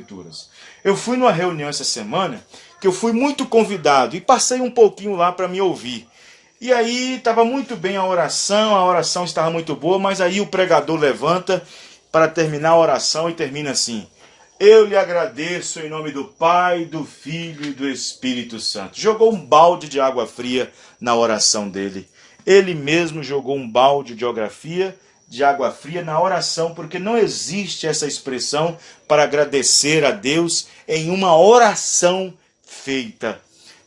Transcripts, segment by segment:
Escrituras. Eu fui numa reunião essa semana, que eu fui muito convidado, e passei um pouquinho lá para me ouvir. E aí estava muito bem a oração estava muito boa, mas aí o pregador levanta para terminar a oração e termina assim: eu lhe agradeço em nome do Pai, do Filho e do Espírito Santo. Jogou um balde de água fria na oração dele. Ele mesmo jogou um balde de água fria na oração, porque não existe essa expressão para agradecer a Deus em uma oração feita.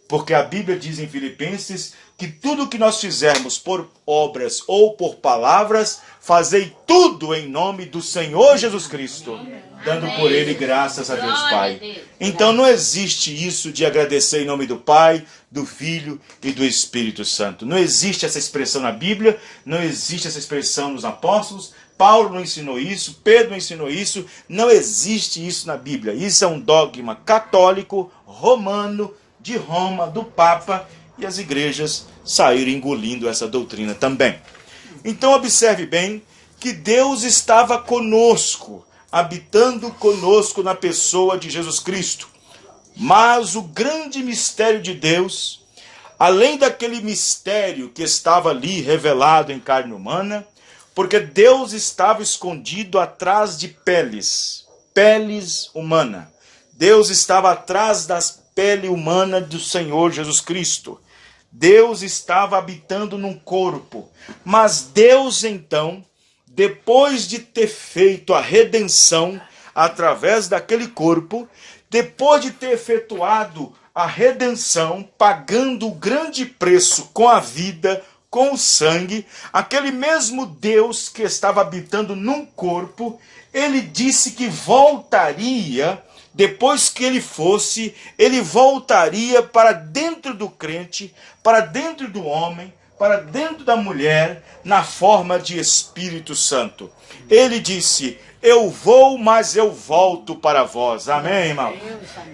Porque a Bíblia diz em Filipenses que tudo que nós fizermos por obras ou por palavras, fazei tudo em nome do Senhor Jesus Cristo, dando por Ele graças a Deus Pai. Então não existe isso de agradecer em nome do Pai, do Filho e do Espírito Santo. Não existe essa expressão na Bíblia, não existe essa expressão nos apóstolos. Paulo não ensinou isso, Pedro não ensinou isso, não existe isso na Bíblia. Isso é um dogma católico, romano, de Roma, do Papa, e as igrejas saíram engolindo essa doutrina também. Então observe bem que Deus estava conosco, habitando conosco na pessoa de Jesus Cristo. Mas o grande mistério de Deus, além daquele mistério que estava ali revelado em carne humana, porque Deus estava escondido atrás de peles humanas. Deus estava atrás das pele humana do Senhor Jesus Cristo. Deus estava habitando num corpo. Mas Deus, então, depois de ter feito a redenção através daquele corpo, depois de ter efetuado a redenção, pagando o grande preço com a vida, com o sangue, aquele mesmo Deus que estava habitando num corpo, ele disse que voltaria. Depois que ele fosse, ele voltaria para dentro do crente, para dentro do homem, para dentro da mulher, na forma de Espírito Santo. Ele disse: eu vou, mas eu volto para vós. Amém, irmão?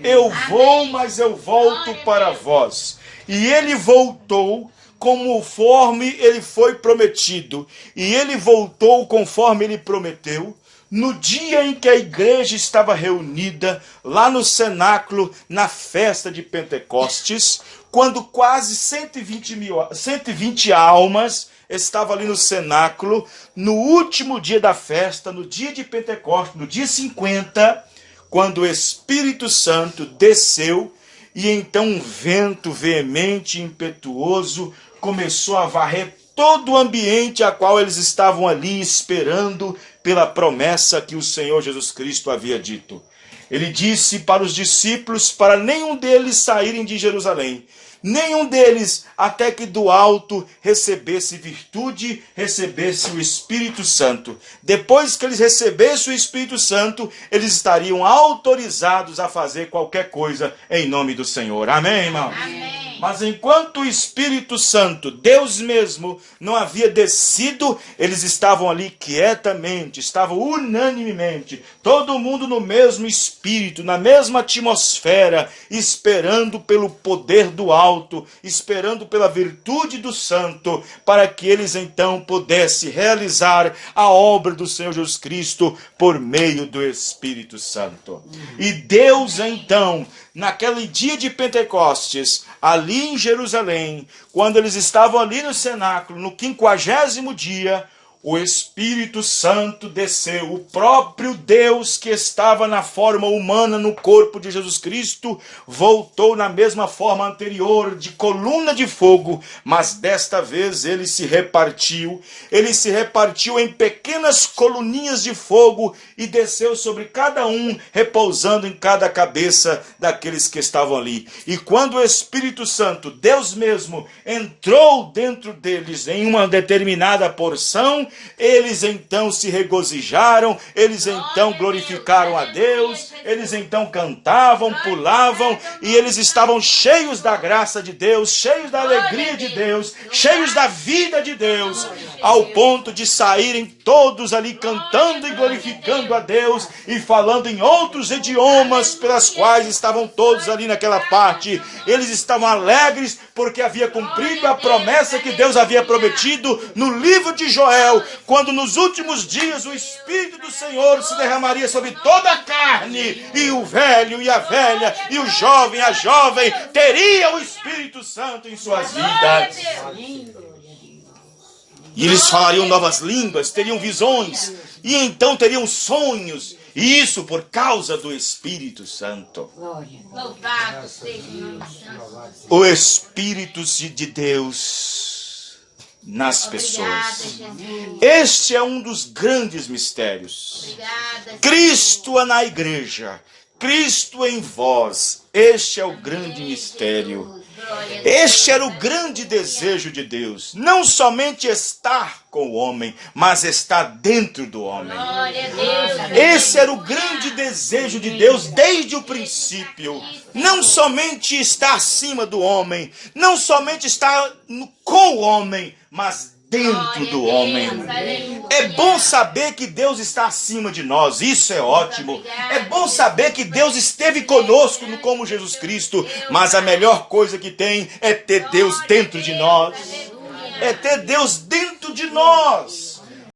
Eu vou, mas eu volto para vós. E ele voltou conforme ele foi prometido. E ele voltou conforme ele prometeu. No dia em que a igreja estava reunida, lá no cenáculo, na festa de Pentecostes, quando quase 120 almas estavam ali no cenáculo, no último dia da festa, no dia de Pentecostes, no dia 50, quando o Espírito Santo desceu, e então um vento veemente e impetuoso começou a varrer todo o ambiente a qual eles estavam ali esperando pela promessa que o Senhor Jesus Cristo havia dito. Ele disse para os discípulos para nenhum deles saírem de Jerusalém, nenhum deles até que do alto recebesse virtude, recebesse o Espírito Santo. Depois que eles recebessem o Espírito Santo, eles estariam autorizados a fazer qualquer coisa em nome do Senhor. Amém, irmão? Amém. Mas enquanto o Espírito Santo, Deus mesmo, não havia descido, eles estavam ali quietamente, estavam unanimemente, todo mundo no mesmo espírito, na mesma atmosfera, esperando pelo poder do alto, esperando pela virtude do Santo, para que eles então pudessem realizar a obra do Senhor Jesus Cristo por meio do Espírito Santo. E Deus então, naquele dia de Pentecostes, ali em Jerusalém, quando eles estavam ali no cenáculo, no 50º dia, o Espírito Santo desceu, o próprio Deus que estava na forma humana no corpo de Jesus Cristo, voltou na mesma forma anterior, de coluna de fogo, mas desta vez ele se repartiu em pequenas coluninhas de fogo e desceu sobre cada um, repousando em cada cabeça daqueles que estavam ali. E quando o Espírito Santo, Deus mesmo, entrou dentro deles em uma determinada porção, eles então se regozijaram, eles então glorificaram a Deus, eles então cantavam, pulavam, e eles estavam cheios da graça de Deus, cheios da alegria de Deus, cheios da vida de Deus, ao ponto de saírem todos ali cantando e glorificando a Deus e falando em outros idiomas pelas quais estavam todos ali naquela parte. Eles estavam alegres porque havia cumprido a promessa que Deus havia prometido no livro de Joel, quando nos últimos dias o Espírito do Senhor se derramaria sobre toda a carne, e o velho e a velha, e o jovem e a jovem, teria o Espírito Santo em suas vidas. E eles falariam novas línguas, teriam visões, e então teriam sonhos. E isso por causa do Espírito Santo. Louvado seja o nome santo. O Espírito de Deus nas pessoas. Jesus. Este é um dos grandes mistérios. Obrigada. Cristo na igreja, Cristo em vós. Este é o grande mistério. Este era o grande desejo de Deus. Não somente estar com o homem, mas estar dentro do homem. Glória a Deus. Esse era o grande desejo de Deus desde o princípio. Não somente estar acima do homem, não somente estar com o homem, mas dentro do homem. É bom saber que Deus está acima de nós, isso é ótimo. É bom saber que Deus esteve conosco como Jesus Cristo, mas a melhor coisa que tem é ter Deus dentro de nós. É ter Deus dentro de nós.